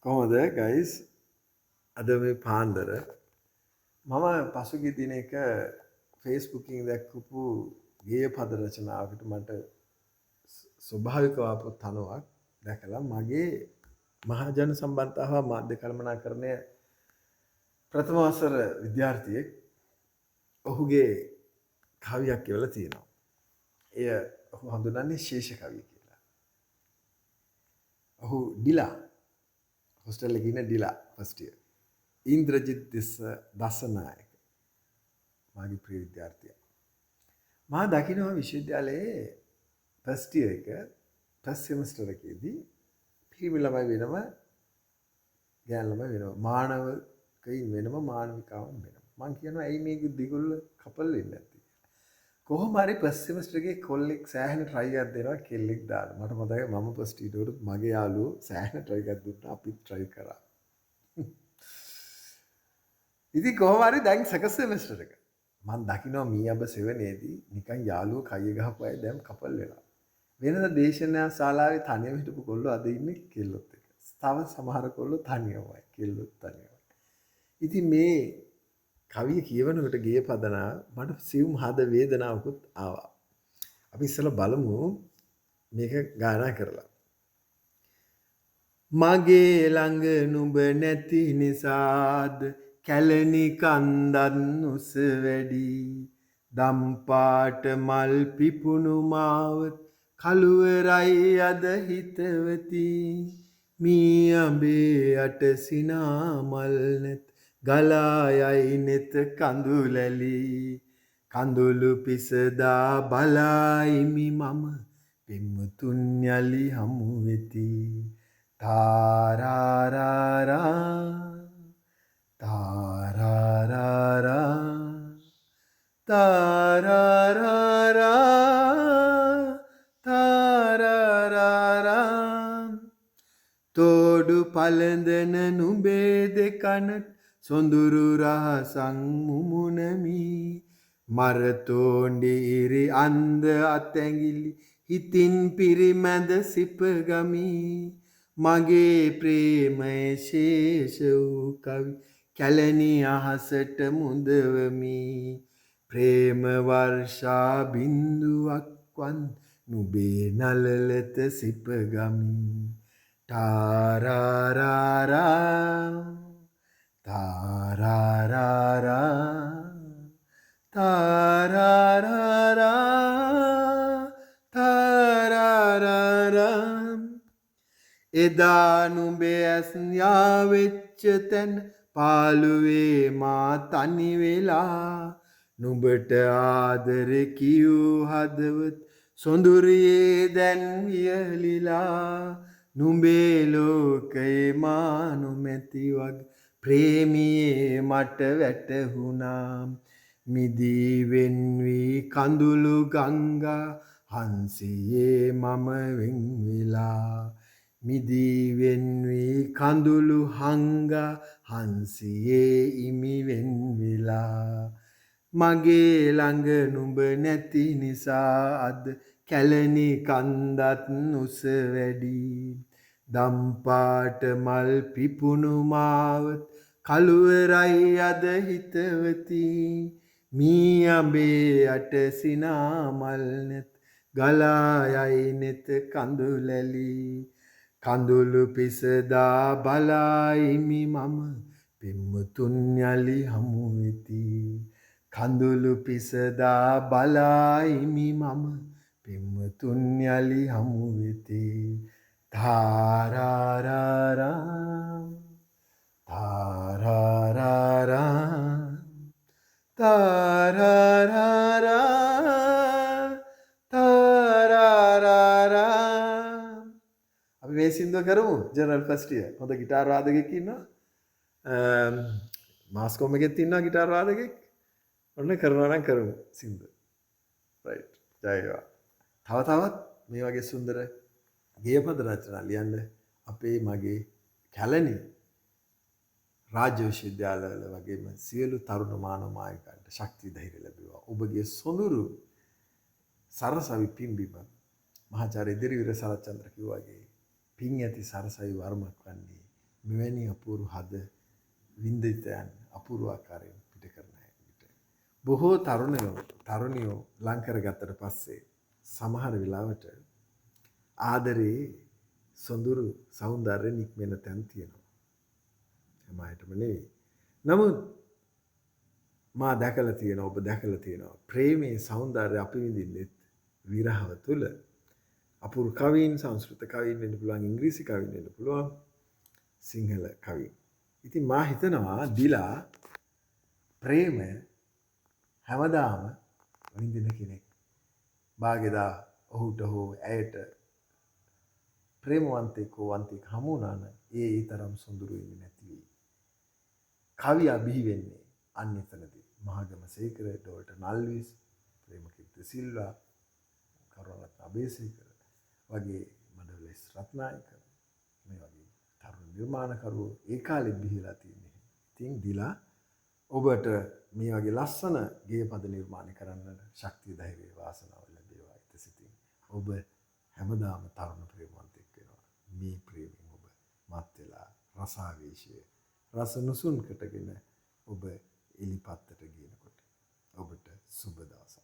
කොහොමද ගයිස් අද මේ පාන්දර මම පසුගිය දිනයක ෆේස්බුකින් දැක්කපු ගේය පද රචනාවකට මට ස්වභාවිකව ආපු තනුවක් දැකලා මගේ මහජන සම්බන්ධතාව හා මාධ්‍ය කළමනාකරණය ප්‍රථම වසර විද්‍යාර්ථියෙක් ඔහුගේ කවියක් කියවලා තියෙනවා. එය ඔහු හඳුනන්නේ ශේෂ කවිය කියලා. ඔහු ඩිලා හොස්ටල් එකේ ඉන්න ඩිලා ෆස්ට් ඉයර්. ඉන්ද්‍රජිත් දසනායක මාගේ ප්‍රිය විද්‍යාර්ථියා. මා දකිනවා විශ්වවිද්‍යාලයේ ෆස්ට් ඉයර් එක ෆස්ට් සෙමස්ටර් එකේදී පිරිමි ළමයි වෙනම ගෑනු ළමයි වෙනම මානවකයින් වෙනම මානවිකාවන් වෙනම. මං කියනවා ඇයි මේක දිගුල්ල කපල් වෙන්නේ නැත්තේ? කොහොම හරි ෆස්ට් සෙමස්ටර් එකේ කොල්ලෙක් සෑහෙන try එකක් දෙනවා කෙල්ලෙක් දාලා. මට මතකයි මම ෆස්ට් ඉයර් වලත් මගේ යාළුවෝ සෑහෙන try එකක් දුන්නා අපිත් try කරා. ඉතින් කොහොම හරි දැන් සෙකන්ඩ් සෙමස්ටර් එක. මම දකිනවා මීඅබ 7 ේදී නිකන් යාළුවෝ කය ගහපු අය දැන් කපල් වෙලා. වෙනද දේශනා ශාලාවේ තනියම හිටපු කොල්ලෝ අද ඉන්නේ කෙල්ලොත් එක්ක. තව සමහර කොල්ලෝ තනියමයි කෙල්ලොත් තනියමයි. ඉතින් මේ කවිය කියවනකොට ගිය පදනා මට සියුම් හද වේදනාවකුත් ආවා. අපි ඉස්සෙල්ලා බලමු මේක ගායනා කරලා. මගේ ළඟ නුඹ නැති නිසාද කැලණි කන්දත් උස වැඩි දම්පාට මල් පිපුණු මාවත කළුවරයි අද හිතවති මී අඹේ යට සිනා මල් නැත් ගලා යයි නෙත කඳුලැලි කඳුළු පිසදා බලයිමි මම පින්මුතුන් යලි හමු වෙති තාරාරාරා තාරාරාරා තාරාරාරා තාරාරාරා තෝඩු පළඳන නුඹේ දෙකනට සොඳුරු රහසන් මුමුණමි මරතෝණ්ඩි ඉරි අන්ද අතැඟිලි හිතින් පිරිමැද සිපගමි මගේ ප්‍රේමය ශේෂ වූ කවි කැලණි අහසට මුදවමි ප්‍රේම වර්ෂා බින්දුවක් වන් නුඹේ නළලත සිපගමි තාරාරාරා තාරාරාරා තාරාරාරා තාරාරාරා එදා නුඹේ ඇස් යාවෙච්ච තැන පාළුවේ මා තනි වෙලා නුඹට ආදරේ කියූ හදවත සොඳුරියේ දැන් වියලිලා නුඹේ ලෝකේ මා නොමැති වගේ ප්‍රේමියේ මට වැටහුණා මිදී වෙන් වී කඳුළු ගංගා හංසියේ මම වෙන් වෙලා මිදී වෙන් වී කඳුළු හංගා හංසියේ ඉමි වෙන් වෙලා මගේ ළඟ නුඹ නැති නිසා අද කැලණි කන්දත් උස වැඩි දම්පාට මල් පිපුණු මාවත කළුවරයි අද හිතවති මී අඹේ යට සිනා මල් නැත් ගලා යයි නෙත කඳුලැලි කඳුළු පිසදා බලයිමි මම පින්මුතුන් යලි හමු වෙති කඳුළු පිසදා බලයිමි මම පින්මුතුන් යලි හමු වෙති තාරාරාරා තාරාරාරා තාරාරාරා තාරාරාරා අපි මේ සින්දුව කරමු ජනරල් ෆස්ට් ඉයර් හොඳ ගිටාර් වාදකයෙක් ඉන්නවා මාස්කොම් එකෙත් ඉන්නවා ගිටාර් වාදකයෙක් ඔන්න කරනවා නම් කරමු සින්දුව රයිට් ජය වේවා තව තවත් මේ වගේ සුන්දර ගේයපද රචනා ලියන්න අපේ මගේ කැලණි රාජ්‍ය විශ්වවිද්‍යාලවල වගේම සියලු තරුණ මානව මායකයන්ට ශක්තිය ධෛර්ය ලැබේවා. ඔබගේ සොඳුරු සරසවි පිම්බීම මහාචාර්ය දිරිවිර සරච්චන්ද්‍ර කිව්වාගේ පින් ඇති සරසවි වර්මක් වන්නේ මෙවැනි අපූරු හද වින්දිතයන් අපූර්ව ආකාරයෙන් පිට කරන විට බොහෝ තරුණියෝ ලං කරගත්තට පස්සේ සමහර වෙලාවට ආදරේ සොඳුරු సౌందර්ය නික්මෙන තැන් තියෙනවා. හැම අයටම නෙවෙයි. නමුත් මා දැකලා තියෙනවා, ඔබ දැකලා තියෙනවා. ප්‍රේමයේ సౌందර්ය අපි විඳින්නෙත් විරහව තුල. අපූර්ව කවීන්, සංස්කෘත කවීන් වෙන්න පුළුවන්, ඉංග්‍රීසි කවීන් වෙන්න පුළුවන්, සිංහල කවීන්. ඉතින් මා හිතනවා දිලා ප්‍රේම හැමදාම විඳින කෙනෙක්. භාග්‍යදා ඔහුට හෝ ඇයට ප්‍රේමවන්තෙක් හෝ වන්තියෙක් හමු වුණා නම් ඒ තරම් සොඳුරු වෙන්නේ නැති වෙයි. කවියා බිහි වෙන්නේ අන්න එතනදී. මහගම සේකර, ඩෝල්ටන් අල්විස්, ප්‍රේමකීර්ති සිල්වා, කරුණාරත්න අබේසේකර වගේ මඩවලස් රත්නායක මේ වගේ තරුණ නිර්මාණකරුවෝ ඒ කාලෙත් බිහිලා තියෙන්නේ. ඉතින් දිලා ඔබට මේ වගේ ලස්සන ගේපද නිර්මාණය කරන්න ශක්තිය ධෛර්යය වාසනාව ලැබේවා ඉතසිතින්. ඔබ හැමදාම තරුණ ප්‍රේමවන්තෙක් වෙනවා. මේ ප්‍රේමයෙන් ඔබ මත් වෙලා රසාවේශය රස නුසුන් කටගෙන ඔබ එලිපත්තට ගියනකොට ඔබට සුබ දවසක්.